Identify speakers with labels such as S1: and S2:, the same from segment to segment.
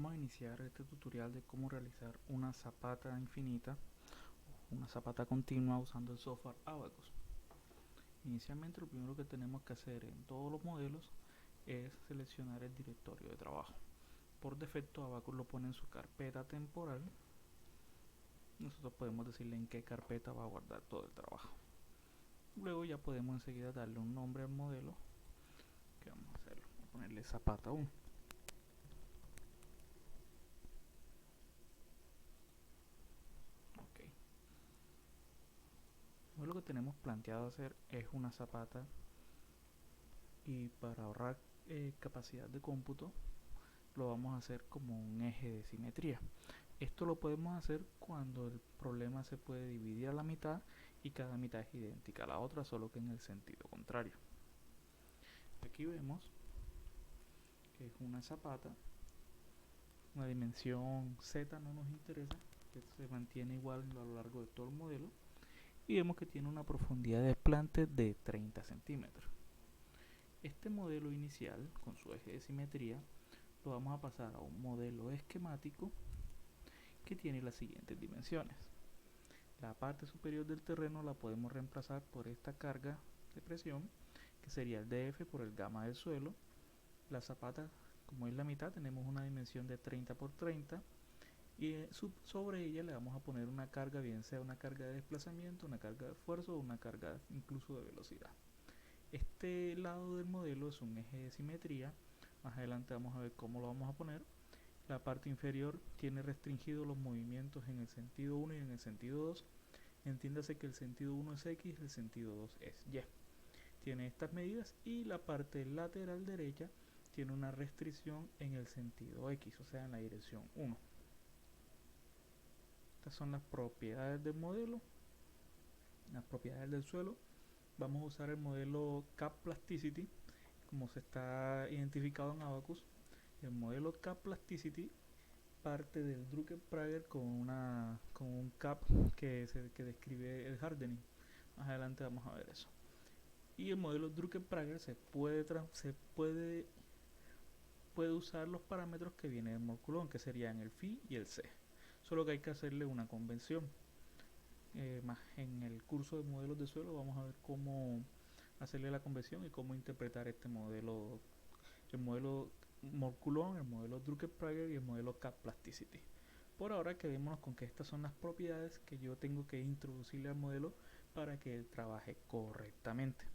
S1: Vamos a iniciar este tutorial de cómo realizar una zapata infinita, una zapata continua usando el software Abaqus. Inicialmente lo primero que tenemos que hacer en todos los modelos es seleccionar el directorio de trabajo. Por defecto Abaqus lo pone en su carpeta temporal. Nosotros podemos decirle en qué carpeta va a guardar todo el trabajo. Luego ya podemos enseguida darle un nombre al modelo, que vamos a hacerlo, vamos a ponerle zapata 1. Okay. Lo que tenemos planteado hacer es una zapata, y para ahorrar capacidad de cómputo lo vamos a hacer como un eje de simetría. Esto lo podemos hacer cuando el problema se puede dividir a la mitad y cada mitad es idéntica a la otra, solo que en el sentido contrario. Aquí vemos que es una zapata, una dimensión Z no nos interesa, que se mantiene igual a lo largo de todo el modelo, y vemos que tiene una profundidad de desplante de 30 centímetros. Este modelo inicial con su eje de simetría lo vamos a pasar a un modelo esquemático que tiene las siguientes dimensiones. La parte superior del terreno la podemos reemplazar por esta carga de presión, que sería el dF por el gamma del suelo. La zapata, como es la mitad, tenemos una dimensión de 30 por 30, y sobre ella le vamos a poner una carga, bien sea una carga de desplazamiento, una carga de esfuerzo o una carga incluso de velocidad. Este lado del modelo es un eje de simetría. Más adelante vamos a ver cómo lo vamos a poner. La parte inferior tiene restringidos los movimientos en el sentido 1 y en el sentido 2. Entiéndase que el sentido 1 es X, el sentido 2 es Y. Tiene estas medidas, y la parte lateral derecha tiene una restricción en el sentido X, o sea en la dirección 1. Estas son las propiedades del modelo, las propiedades del suelo. Vamos a usar el modelo Cap Plasticity, como se está identificado en Abaqus. El modelo Cap Plasticity parte del Drucker-Prager con un cap que describe el hardening. Más adelante vamos a ver eso. Y el modelo Drucker-Prager puede usar los parámetros que viene del Morculón, que serían el phi y el c. Solo que hay que hacerle una convención. Más en el curso de modelos de suelo vamos a ver cómo hacerle la convención y cómo interpretar este modelo, el modelo Morculón, el modelo Drucker-Prager y el modelo Cap Plasticity. Por ahora quedémonos con que estas son las propiedades que yo tengo que introducirle al modelo para que él trabaje correctamente.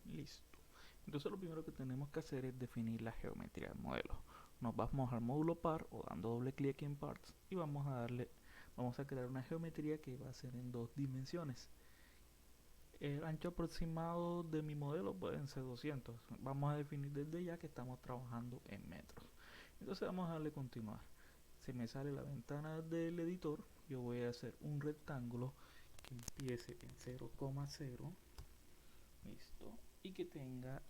S1: Listo. Entonces lo primero que tenemos que hacer es definir la geometría del modelo. Nos vamos al módulo par o dando doble clic en parts y vamos a crear una geometría que va a ser en dos dimensiones. El ancho aproximado de mi modelo pueden ser 200. Vamos a definir desde ya que estamos trabajando en metros. Entonces vamos a darle continuar. Se me sale la ventana del editor. Yo voy a hacer un rectángulo que empiece en 0,0. Listo. Y que tenga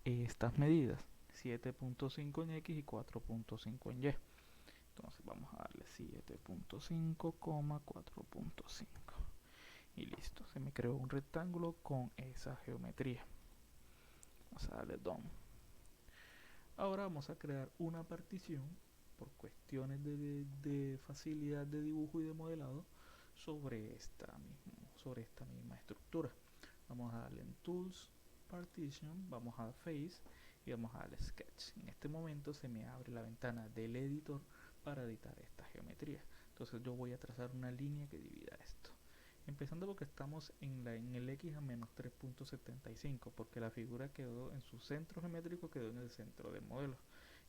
S1: estas medidas: 7.5 en X y 4.5 en Y. Entonces vamos a darle 7.5, 4.5. Y listo, se me creó un rectángulo con esa geometría. Vamos a darle done. Ahora vamos a crear una partición por cuestiones de facilidad de dibujo y de modelado sobre esta misma estructura. Vamos a darle en Tools, Partition, vamos a Face y vamos a darle Sketch. En este momento se me abre la ventana del editor para editar esta geometría. Entonces yo voy a trazar una línea que divida esto. Empezando porque estamos en el X a menos 3.75, porque la figura quedó en su centro geométrico, quedó en el centro del modelo.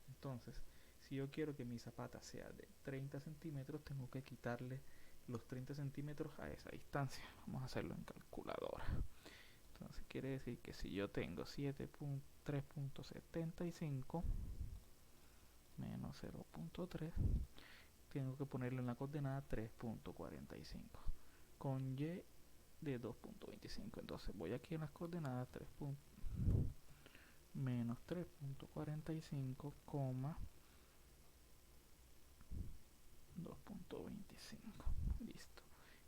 S1: Entonces, si yo quiero que mi zapata sea de 30 centímetros, tengo que quitarle los 30 centímetros a esa distancia. Vamos a hacerlo en calculadora. Entonces quiere decir que si yo tengo 3.75 menos 0.3, tengo que ponerle en la coordenada 3.45 con Y de 2.25. Entonces voy aquí en las coordenadas menos 3.45, 2.25. Listo.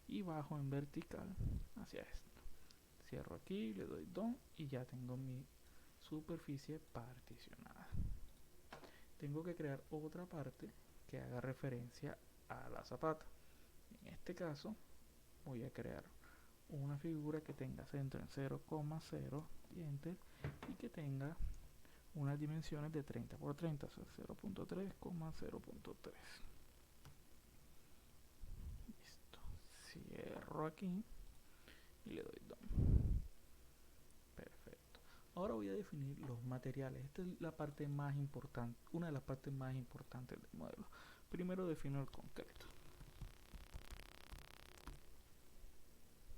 S1: Y bajo en vertical hacia esto. Cierro aquí, le doy done y ya tengo mi superficie particionada. Tengo que crear otra parte que haga referencia a la zapata. En este caso voy a crear una figura que tenga centro en 0,0 y enter, y que tenga unas dimensiones de 30 por 30, o sea, 0.3, 0.3. Listo. Cierro aquí y le doy done. Perfecto. Ahora voy a definir los materiales. Esta es la parte más importante, una de las partes más importantes del modelo. Primero defino el concreto.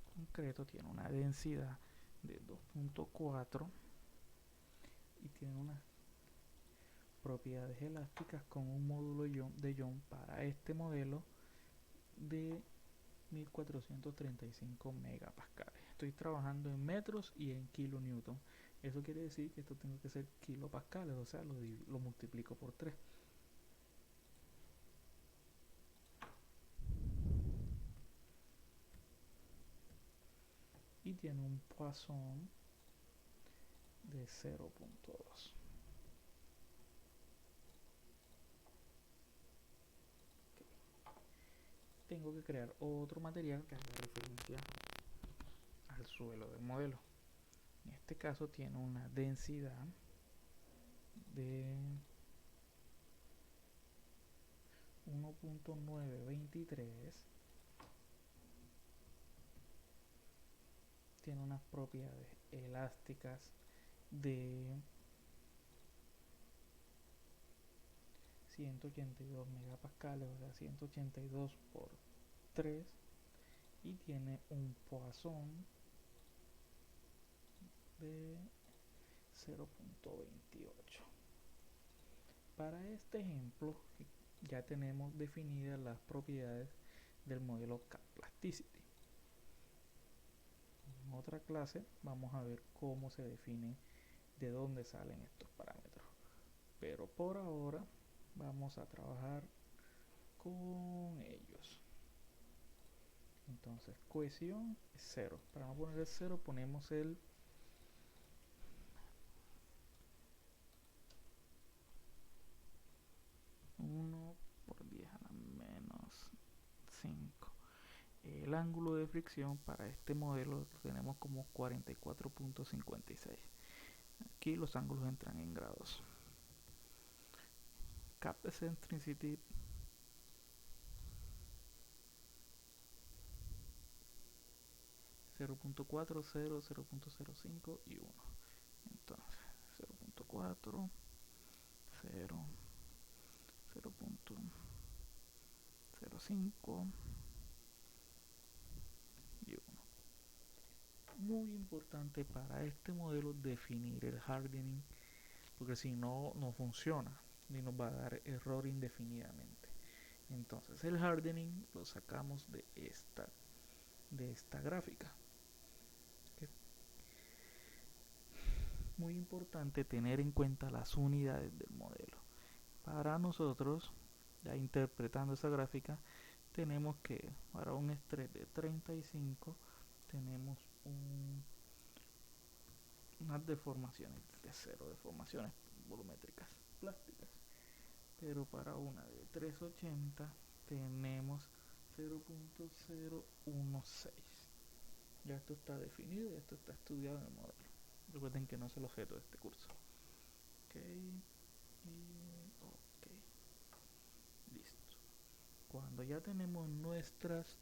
S1: El concreto tiene una densidad de 2.4 y tiene unas propiedades elásticas con un módulo de Young para este modelo de 1435 megapascales. Estoy trabajando en metros y en kilonewton. Eso quiere decir que esto tiene que ser kilopascales, o sea, lo multiplico por 3. Y tiene un Poisson de 0.2. Tengo que crear otro material que haga referencia al suelo del modelo. En este caso tiene una densidad de 1.923. Tiene unas propiedades elásticas de 182 megapascales, o sea, 182 por 3, y tiene un Poisson de 0.28. Para este ejemplo ya tenemos definidas las propiedades del modelo K-Plasticity. En otra clase vamos a ver cómo se define, de dónde salen estos parámetros, pero por ahora vamos a trabajar con ellos. Entonces cohesión es 0. Para no poner el 0 ponemos el 1 por 10 a la menos 5. El ángulo de fricción para este modelo lo tenemos como 44.56. Aquí los ángulos entran en grados. Cap eccentricity 0.4, 0, 0.05 y 1. Entonces 0.4, 0, 0.05 y 1. Muy importante para este modelo definir el hardening, porque si no, no funciona y nos va a dar error indefinidamente. Entonces el hardening lo sacamos de esta gráfica. Es muy importante tener en cuenta las unidades del modelo. Para nosotros, ya interpretando esa gráfica, tenemos que para un estrés de 35 tenemos unas deformaciones de 0, deformaciones volumétricas plásticas, pero para una de 380 tenemos 0.016. Ya esto está definido y esto está estudiado en el modelo. Recuerden que no es el objeto de este curso. Ok, ok, listo. Cuando ya tenemos nuestras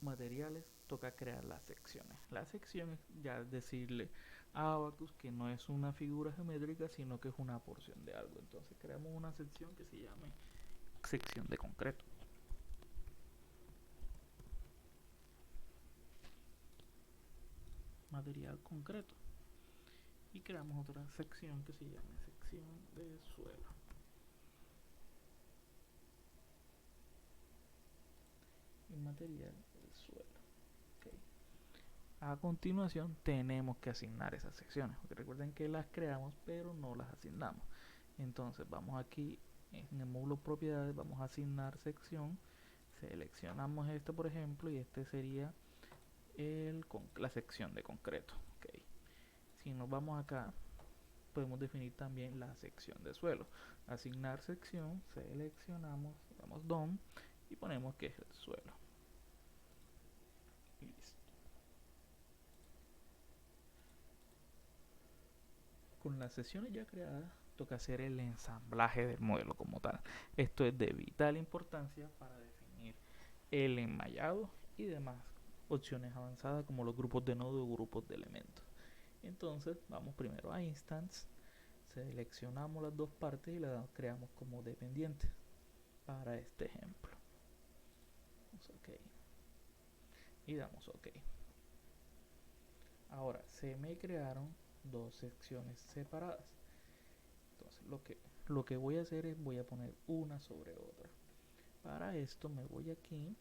S1: materiales, toca crear las secciones. La sección es ya decirle a Abaqus que no es una figura geométrica, sino que es una porción de algo. Entonces creamos una sección que se llame sección de concreto. Material concreto. Y creamos otra sección que se llame sección de suelo. Y material del suelo. Okay. A continuación tenemos que asignar esas secciones, porque recuerden que las creamos pero no las asignamos. Entonces vamos aquí en el módulo propiedades, vamos a asignar sección, seleccionamos este por ejemplo y este sería la sección de concreto. Okay. Si nos vamos acá, podemos definir también la sección de suelo. Asignar sección, seleccionamos, damos DOM y ponemos que es el suelo. Listo. Con las secciones ya creadas, toca hacer el ensamblaje del modelo como tal. Esto es de vital importancia para definir el enmallado y demás opciones avanzadas como los grupos de nodo o grupos de elementos. Entonces vamos primero a Instance, seleccionamos las dos partes y las creamos como dependientes para este ejemplo. Damos OK y damos OK. Ahora se me crearon dos secciones separadas. Entonces lo que voy a hacer es voy a poner una sobre otra. Para esto me voy aquí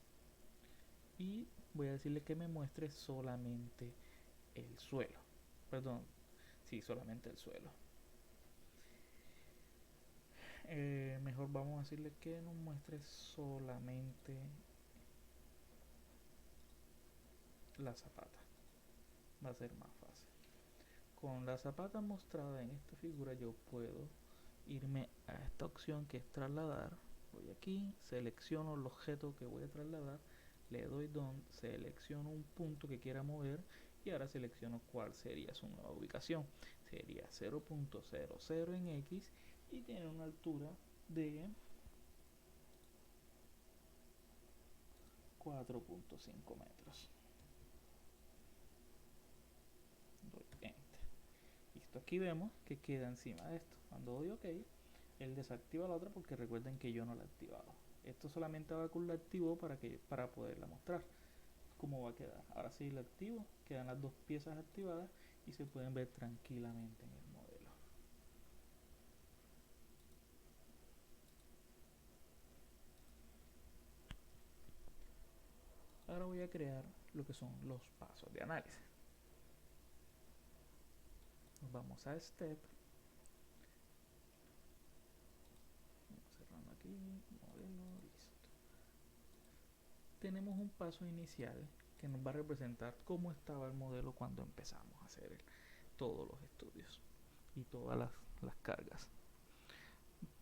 S1: y voy a decirle que me muestre solamente el suelo. Perdón, sí, solamente el suelo. Mejor vamos a decirle que nos muestre solamente la zapata. Va a ser más fácil. Con la zapata mostrada en esta figura yo puedo irme a esta opción que es trasladar. Voy aquí, selecciono el objeto que voy a trasladar, le doy DOM, selecciono un punto que quiera mover y ahora selecciono cuál sería su nueva ubicación. Sería 0.00 en X y tiene una altura de 4.5 metros. Doy Enter. Listo, aquí vemos que queda encima de esto. Cuando doy OK, él desactiva la otra porque recuerden que yo no la he activado. Esto solamente va con la activo para poderla mostrar cómo va a quedar. Ahora sí la activo, quedan las dos piezas activadas y se pueden ver tranquilamente en el modelo. Ahora voy a crear lo que son los pasos de análisis. Nos vamos a Step. Vamos cerrando aquí, modelo, listo. Tenemos un paso inicial que nos va a representar cómo estaba el modelo cuando empezamos a hacer todos los estudios y todas las cargas.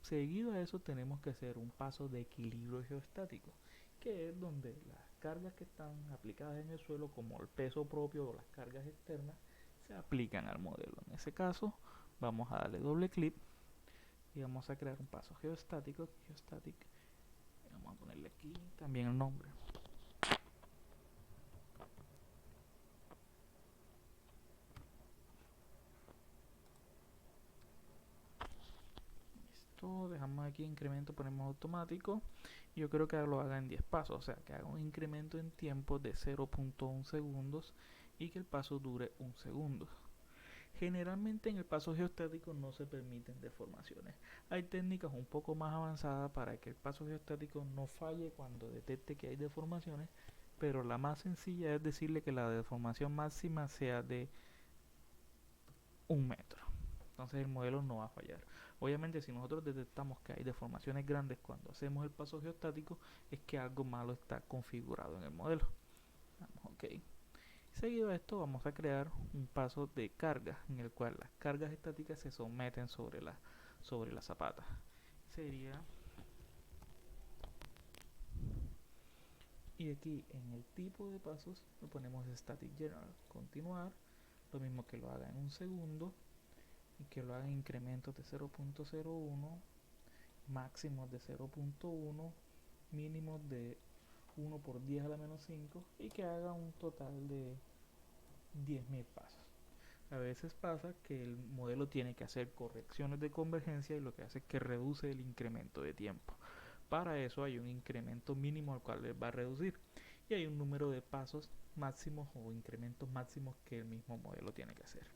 S1: Seguido a eso tenemos que hacer un paso de equilibrio geostático, que es donde las cargas que están aplicadas en el suelo, como el peso propio o las cargas externas, se aplican al modelo. En ese caso vamos a darle doble clic y vamos a crear un paso geostático, y vamos a ponerle aquí también el nombre. Dejamos aquí incremento, ponemos automático. Yo creo que lo haga en 10 pasos, o sea que haga un incremento en tiempo de 0.1 segundos y que el paso dure 1 segundo. Generalmente en el paso geostático no se permiten deformaciones. Hay técnicas un poco más avanzadas para que el paso geostático no falle cuando detecte que hay deformaciones, pero la más sencilla es decirle que la deformación máxima sea de 1 metro. Entonces el modelo no va a fallar. Obviamente si nosotros detectamos que hay deformaciones grandes cuando hacemos el paso geostático, es que algo malo está configurado en el modelo. Damos OK. Seguido a esto vamos a crear un paso de carga en el cual las cargas estáticas se someten sobre la zapata. Sería, y aquí en el tipo de pasos lo ponemos Static General, continuar, lo mismo que lo haga en 1 segundo y que lo haga en incrementos de 0.01, máximos de 0.1, mínimos de 1 por 10 a la menos 5 y que haga un total de 10.000 pasos. A veces pasa que el modelo tiene que hacer correcciones de convergencia y lo que hace es que reduce el incremento de tiempo. Para eso hay un incremento mínimo al cual va a reducir y hay un número de pasos máximos o incrementos máximos que el mismo modelo tiene que hacer.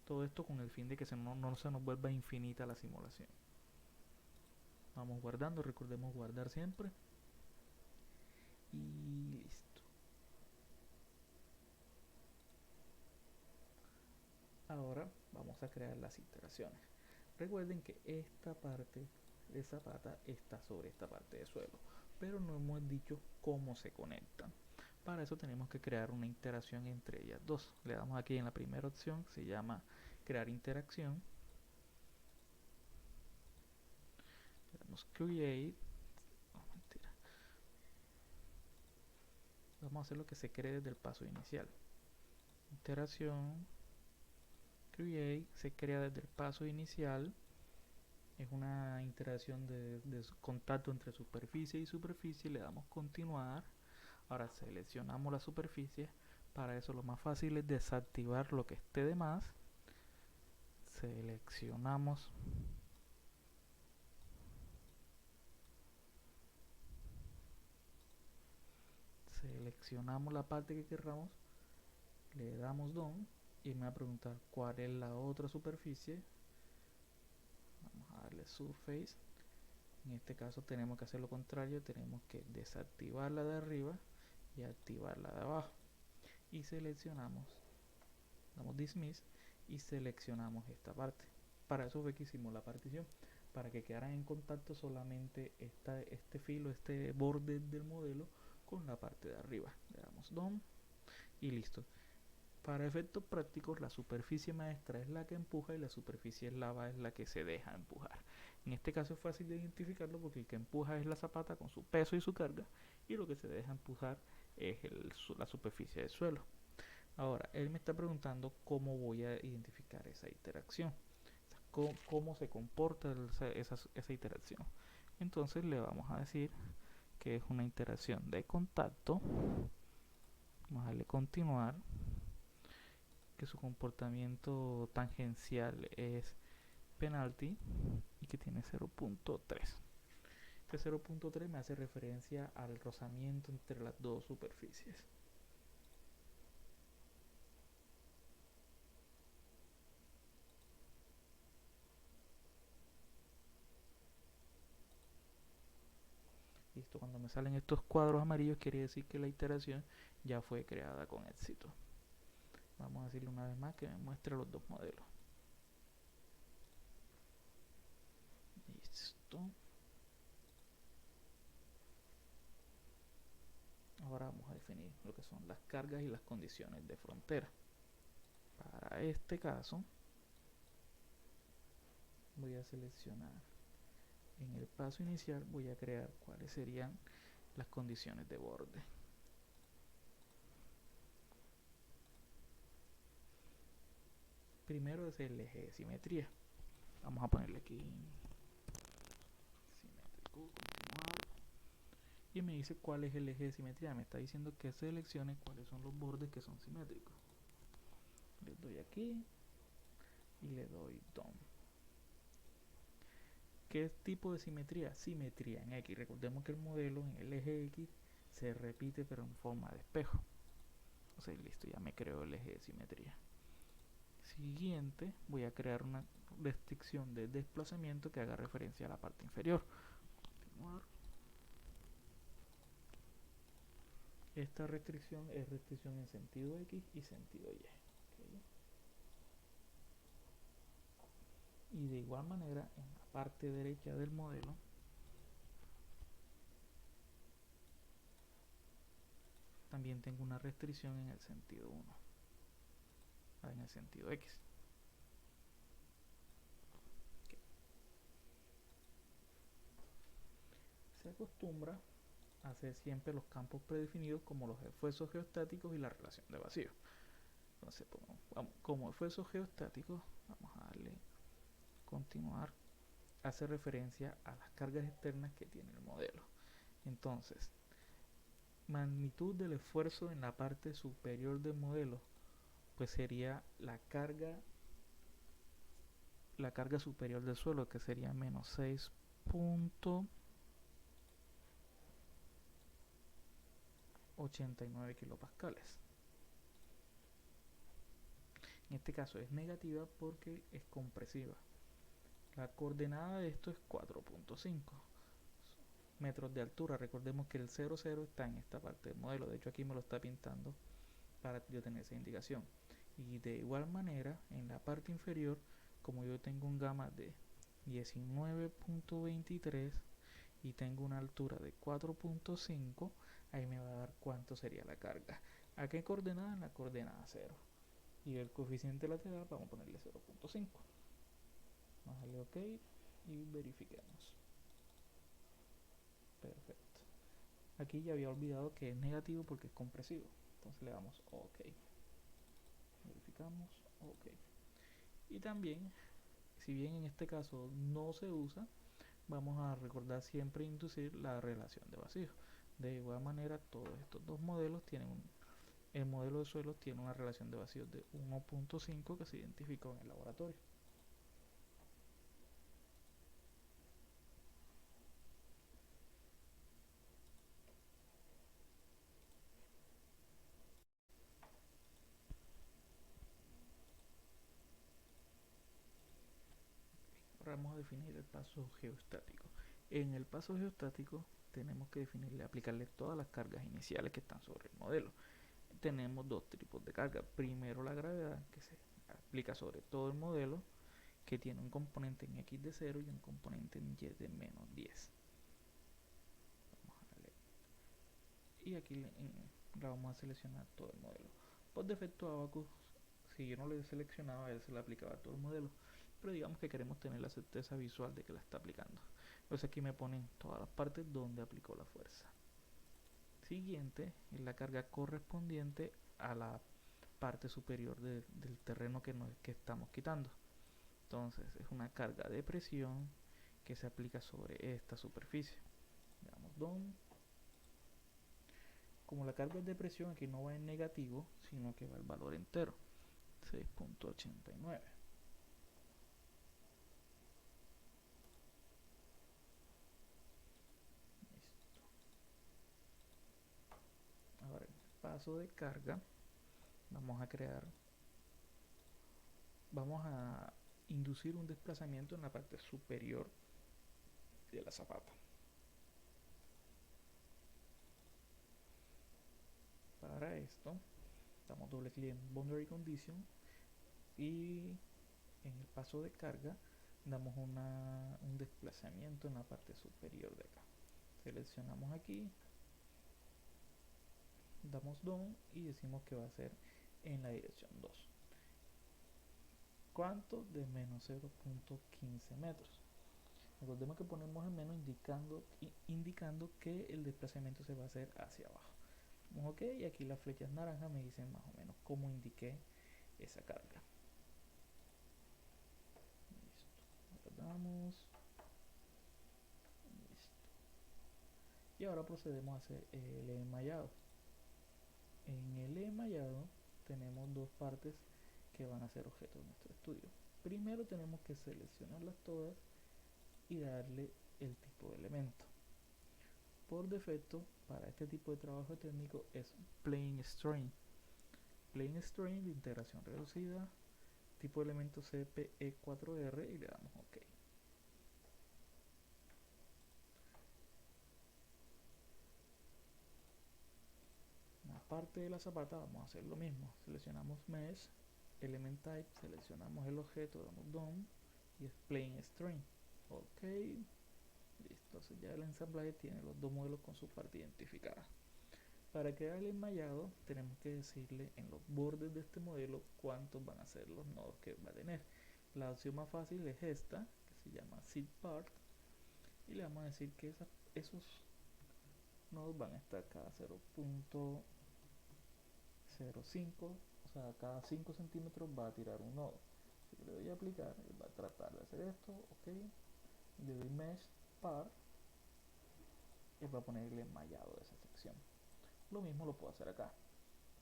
S1: Todo esto con el fin de que no se nos vuelva infinita la simulación. Vamos guardando, recordemos guardar siempre. Y listo. Ahora vamos a crear las iteraciones. Recuerden que esta parte de zapata está sobre esta parte de suelo, pero no hemos dicho cómo se conectan. Para eso tenemos que crear una interacción entre ellas dos. Le damos aquí en la primera opción, se llama crear interacción. Le damos create. No, mentira. Vamos a hacer lo que se cree desde el paso inicial. Interacción, create, se crea desde el paso inicial. Es una interacción de contacto entre superficie y superficie. Le damos continuar. Ahora seleccionamos la superficie. Para eso lo más fácil es desactivar lo que esté de más. Seleccionamos la parte que querramos, le damos done y me va a preguntar cuál es la otra superficie. Vamos a darle surface. En este caso tenemos que hacer lo contrario, tenemos que desactivar la de arriba y activar la de abajo. Y seleccionamos, damos dismiss y seleccionamos esta parte. Para eso fue que hicimos la partición, para que quedaran en contacto solamente este filo, este borde del modelo con la parte de arriba. Le damos done y listo. Para efectos prácticos, la superficie maestra es la que empuja y la superficie lava es la que se deja empujar. En este caso es fácil de identificarlo porque el que empuja es la zapata con su peso y su carga, y lo que se deja empujar es la superficie del suelo. Ahora, él me está preguntando cómo voy a identificar esa interacción, cómo se comporta esa interacción. Entonces le vamos a decir que es una interacción de contacto. Vamos a darle continuar, que su comportamiento tangencial es penalty y que tiene 0.3. Este 0.3 me hace referencia al rozamiento entre las dos superficies. Listo, cuando me salen estos cuadros amarillos quiere decir que la iteración ya fue creada con éxito. Vamos a decirle una vez más que me muestre los dos modelos. Listo. Ahora vamos a definir lo que son las cargas y las condiciones de frontera. Para este caso voy a seleccionar en el paso inicial, voy a crear cuáles serían las condiciones de borde. Primero es el eje de simetría. Vamos a ponerle aquí simétrico, continuar. Y me dice cuál es el eje de simetría. Me está diciendo que seleccione cuáles son los bordes que son simétricos. Le doy aquí y le doy done. ¿Qué tipo de simetría? Simetría en X. Recordemos que el modelo en el eje X se repite pero en forma de espejo. O sea, listo, ya me creo el eje de simetría. Siguiente, voy a crear una restricción de desplazamiento que haga referencia a la parte inferior. Continuar. Esta restricción es restricción en sentido X y sentido Y. ¿Okay? Y de igual manera, en la parte derecha del modelo, también tengo una restricción en el sentido 1, en el sentido X. Okay. Se acostumbra a hacer siempre los campos predefinidos como los esfuerzos geostáticos y la relación de vacío. Entonces, como esfuerzos geostáticos, vamos a darle continuar. Hace referencia a las cargas externas que tiene el modelo. Entonces, magnitud del esfuerzo en la parte superior del modelo, pues sería la carga superior del suelo, que sería menos 6.89 kilopascales. En este caso es negativa porque es compresiva. La coordenada de esto es 4.5 metros de altura. Recordemos que el 0,0 está en esta parte del modelo. De hecho, aquí me lo está pintando para yo tener esa indicación. Y de igual manera, en la parte inferior, como yo tengo un gamma de 19.23 y tengo una altura de 4.5, ahí me va a dar cuánto sería la carga. ¿A qué coordenada? En la coordenada 0. Y el coeficiente lateral vamos a ponerle 0.5. Vamos a darle OK y verifiquemos. Perfecto. Aquí ya había olvidado que es negativo porque es compresivo. Entonces le damos OK. Verificamos OK. Y también, si bien en este caso no se usa, vamos a recordar siempre inducir la relación de vacío. De igual manera, todos estos dos modelos tienen el modelo de suelos tiene una relación de vacíos de 1.5 que se identificó en el laboratorio. Ahora vamos a definir el paso geostático. En el paso geostático tenemos que definirle, aplicarle todas las cargas iniciales que están sobre el modelo. Tenemos dos tipos de carga. Primero la gravedad, que se aplica sobre todo el modelo, que tiene un componente en x de 0 y un componente en y de menos 10. Vamos a darle. Y aquí la vamos a seleccionar todo el modelo. Por defecto Abacus, si yo no le seleccionaba, él se le aplicaba a todo el modelo. Pero digamos que queremos tener la certeza visual de que la está aplicando. Entonces aquí me ponen todas las partes donde aplicó la fuerza. Siguiente es la carga correspondiente a la parte superior del terreno que estamos quitando. Entonces es una carga de presión que se aplica sobre esta superficie. Le damos DON. Como la carga es de presión, aquí no va en negativo, sino que va el valor entero, 6.89. Ahora en el paso de carga vamos a inducir un desplazamiento en la parte superior de la zapata. Para esto damos doble clic en Boundary Condition y en el paso de carga damos un desplazamiento en la parte superior de acá. Seleccionamos aquí, damos DON y decimos que va a ser en la dirección 2. ¿Cuánto? De menos 0.15 metros. Recordemos que ponemos el menos indicando que el desplazamiento se va a hacer hacia abajo. Ok, y aquí las flechas naranjas me dicen más o menos cómo indiqué esa carga. Listo, guardamos. Listo. Y ahora procedemos a hacer el enmayado. En el enmayado tenemos dos partes que van a ser objeto de nuestro estudio. Primero tenemos que seleccionarlas todas y darle el tipo de elemento. Por defecto, para este tipo de trabajo técnico es Plane Strain. Plane Strain de integración reducida, tipo de elemento CPE4R y le damos OK. En la parte de la zapata vamos a hacer lo mismo. Seleccionamos Mesh, Element Type, seleccionamos el objeto, damos DOM y es Plane Strain. OK. Listo, entonces ya el ensamblaje tiene los dos modelos con su parte identificada. Para crear el enmayado tenemos que decirle en los bordes de este modelo cuántos van a ser los nodos que va a tener. La opción más fácil es esta, que se llama Seed Part, y le vamos a decir que esos nodos van a estar cada 0.05, o sea, cada 5 centímetros va a tirar un nodo. Si le doy a aplicar, va a tratar de hacer esto, ok, le doy Mesh Part, y va a poner el enmayado de esa sección. Lo mismo lo puedo hacer acá,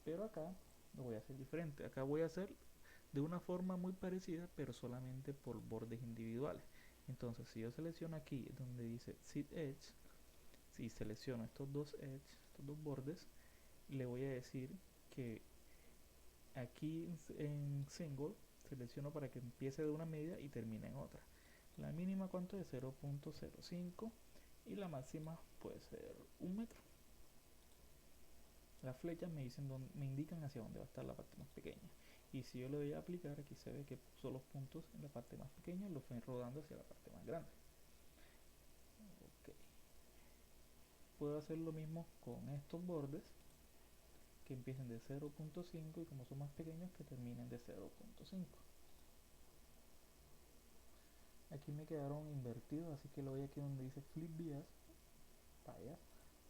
S1: pero acá lo voy a hacer diferente. Acá voy a hacer de una forma muy parecida, pero solamente por bordes individuales. Entonces, si yo selecciono aquí donde dice Seed Edge, si selecciono estos dos bordes, le voy a decir que aquí en Single selecciono para que empiece de una medida y termine en otra. La mínima, ¿cuánto es? 0.05 y la máxima puede ser 1 metro. Las flechas me indican hacia dónde va a estar la parte más pequeña. Y si yo le doy a aplicar, aquí se ve que puso los puntos en la parte más pequeña y los fue rodando hacia la parte más grande. Okay. puedo hacer lo mismo con estos bordes que empiecen de 0.5 y como son más pequeños que terminen de 0.5. Aquí me quedaron invertidos, así que le voy aquí donde dice flip bias, vaya,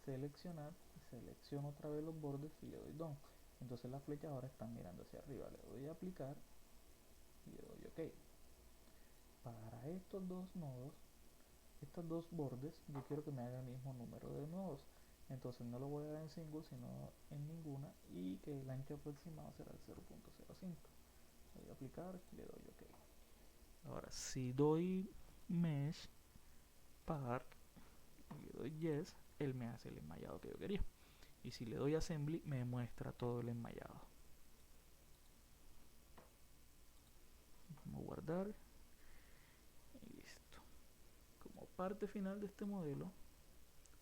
S1: seleccionar, y selecciono otra vez los bordes y le doy done. Entonces las flechas ahora están mirando hacia arriba, le doy a aplicar y le doy ok. Para estos dos nodos, estos dos bordes, yo quiero que me haga el mismo número de nodos. Entonces no lo voy a dar en single, sino en ninguna, y que el ancho aproximado será el 0.05. Le doy a aplicar y le doy ok. Ahora, si doy mesh part y le doy yes, él me hace el enmayado que yo quería. Y si le doy assembly, me muestra todo el enmayado. Vamos a guardar y listo. Como parte final de este modelo,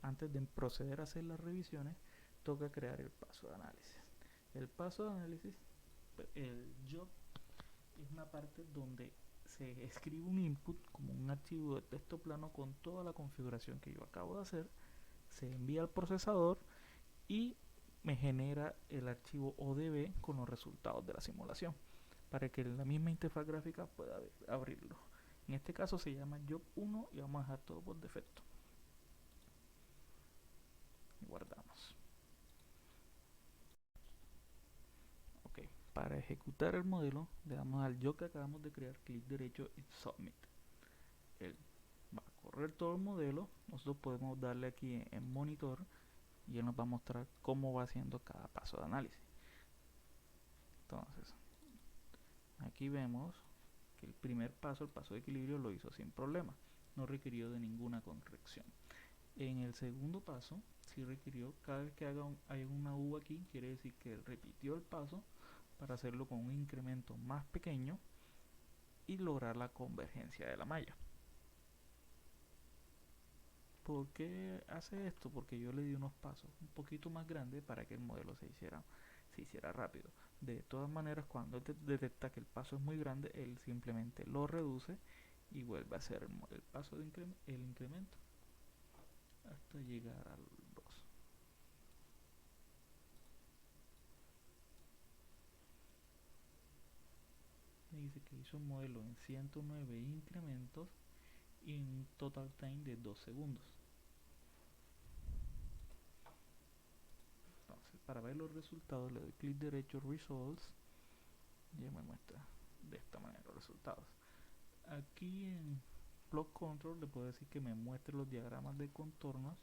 S1: antes de proceder a hacer las revisiones, toca crear el paso de análisis. El paso de análisis, el job, es una parte donde se escribe un input como un archivo de texto plano con toda la configuración que yo acabo de hacer, se envía al procesador y me genera el archivo ODB con los resultados de la simulación para que la misma interfaz gráfica pueda abrirlo. En este caso se llama job 1 y vamos a dejar todo por defecto. Y guardamos. Ok, para ejecutar el modelo le damos al job que acabamos de crear, clic derecho y submit. Él va a correr todo el modelo, nosotros podemos darle aquí en monitor y él nos va a mostrar cómo va haciendo cada paso de análisis. Entonces, aquí vemos que el primer paso, el paso de equilibrio, lo hizo sin problema, no requirió de ninguna corrección. En el segundo paso, sí requirió, cada vez que hay una U aquí, quiere decir que él repitió el paso para hacerlo con un incremento más pequeño y lograr la convergencia de la malla. ¿Por qué hace esto? Porque yo le di unos pasos un poquito más grandes para que el modelo se hiciera rápido. De todas maneras, cuando detecta que el paso es muy grande, él simplemente lo reduce y vuelve a hacer el paso de el incremento hasta llegar al 2. Me dice que hizo un modelo en 109 incrementos y un total time de 2 segundos. Entonces, para ver los resultados le doy clic derecho Results y me muestra de esta manera los resultados. Aquí en Plot Control le puedo decir que me muestre los diagramas de contornos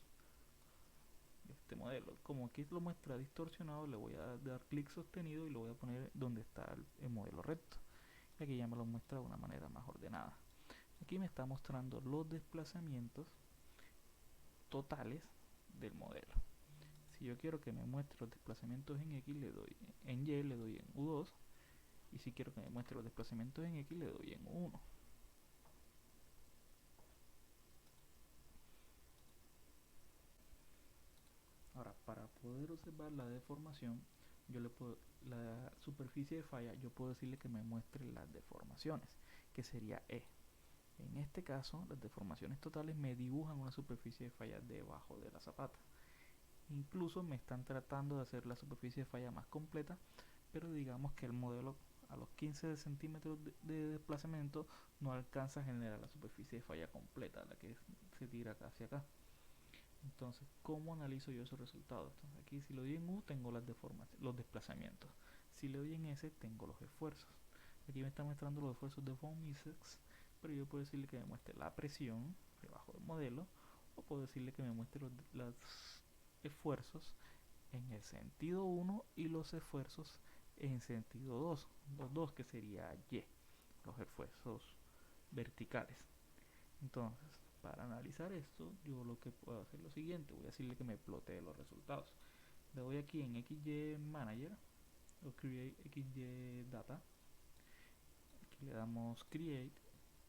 S1: de este modelo. Como aquí lo muestra distorsionado, le voy a dar clic sostenido y lo voy a poner donde está el modelo recto. Y aquí ya me lo muestra de una manera más ordenada. Aquí me está mostrando los desplazamientos totales del modelo. Si yo quiero que me muestre los desplazamientos en X, le doy en Y, le doy en U2. Y si quiero que me muestre los desplazamientos en X, le doy en U1. Ahora, para poder observar la deformación, la superficie de falla, yo puedo decirle que me muestre las deformaciones, que sería E. En este caso, las deformaciones totales me dibujan una superficie de falla debajo de la zapata. Incluso me están tratando de hacer la superficie de falla más completa, pero digamos que el modelo a los 15 centímetros de desplazamiento no alcanza a generar la superficie de falla completa, la que se tira hacia acá. Entonces, ¿cómo analizo yo esos resultados? Entonces, aquí si le doy en U tengo los desplazamientos. Si le doy en S tengo los esfuerzos. Aquí me está mostrando los esfuerzos de von Mises, pero yo puedo decirle que me muestre la presión debajo del modelo, o puedo decirle que me muestre los esfuerzos en el sentido 1 y los esfuerzos en sentido 2. Los dos que sería Y, los esfuerzos verticales. Entonces, para analizar esto, yo lo que puedo hacer es lo siguiente. Voy a decirle que me plotee los resultados. Le doy aquí en XY Manager o Create XY Data. Aquí le damos Create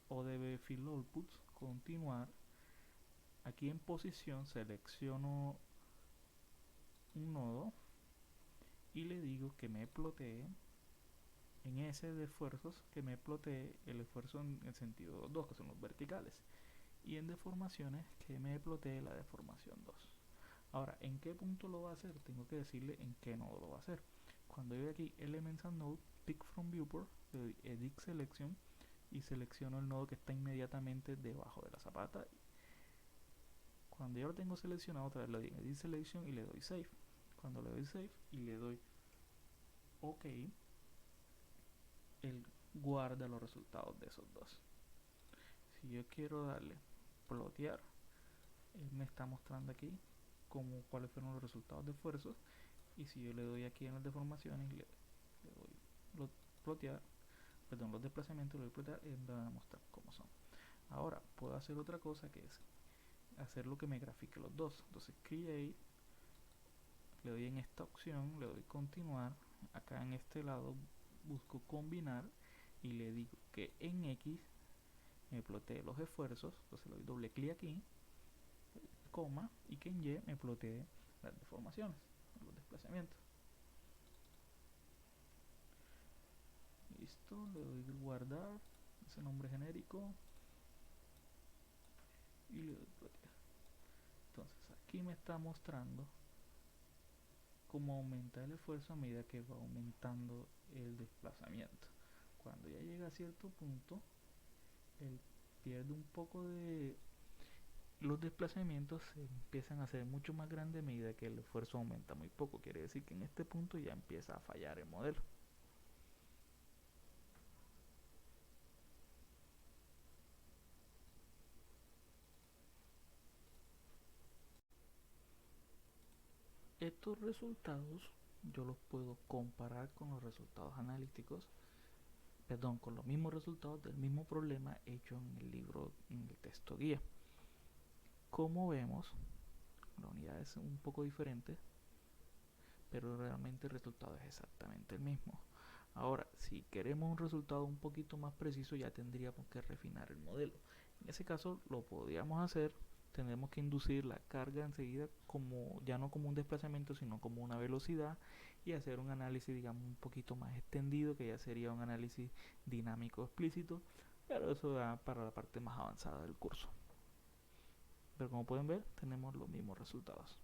S1: ODB Field Outputs, continuar. Aquí en posición selecciono un nodo y le digo que me plotee en S de esfuerzos, que me plotee el esfuerzo en el sentido 2, que son los verticales, y en deformaciones que me plotee la deformación 2. Ahora, ¿en qué punto lo va a hacer? Tengo que decirle en qué nodo lo va a hacer. Cuando yo doy aquí Elements and Node, Pick from Viewport, le doy Edit Selection y selecciono el nodo que está inmediatamente debajo de la zapata. Cuando ya lo tengo seleccionado, otra vez le doy Edit Selection y le doy Save. Cuando le doy Save y le doy OK, él guarda los resultados de esos dos. Si yo quiero darle plotear, él me está mostrando aquí cuáles fueron los resultados de esfuerzos. Y si yo le doy aquí en las deformaciones y le doy plotear, perdón, los desplazamientos, le doy plotear, él me va a mostrar cómo son. Ahora puedo hacer otra cosa, que es hacer lo que me grafique los dos. Entonces create, le doy en esta opción, le doy continuar, acá en este lado busco combinar y le digo que en X me plotee los esfuerzos, entonces le doy doble clic aquí, coma, y que en Y me plotee las deformaciones, los desplazamientos. Listo, le doy guardar ese nombre genérico y le doy plotear. Entonces aquí me está mostrando cómo aumenta el esfuerzo a medida que va aumentando el desplazamiento. Cuando ya llega a cierto punto, él pierde un poco de los desplazamientos, se empiezan a hacer mucho más grandes a medida que el esfuerzo aumenta muy poco. Quiere decir que en este punto ya empieza a fallar el modelo. Estos resultados yo los puedo comparar con los resultados analíticos, perdón, con los mismos resultados del mismo problema hecho en el libro, en el texto guía. Como vemos, la unidad es un poco diferente, pero realmente el resultado es exactamente el mismo. Ahora, si queremos un resultado un poquito más preciso, ya tendríamos que refinar el modelo. En ese caso lo podríamos hacer, tendremos que inducir la carga enseguida como ya no como un desplazamiento, sino como una velocidad, y hacer un análisis, digamos, un poquito más extendido, que ya sería un análisis dinámico explícito, pero eso da para la parte más avanzada del curso. Pero como pueden ver, tenemos los mismos resultados.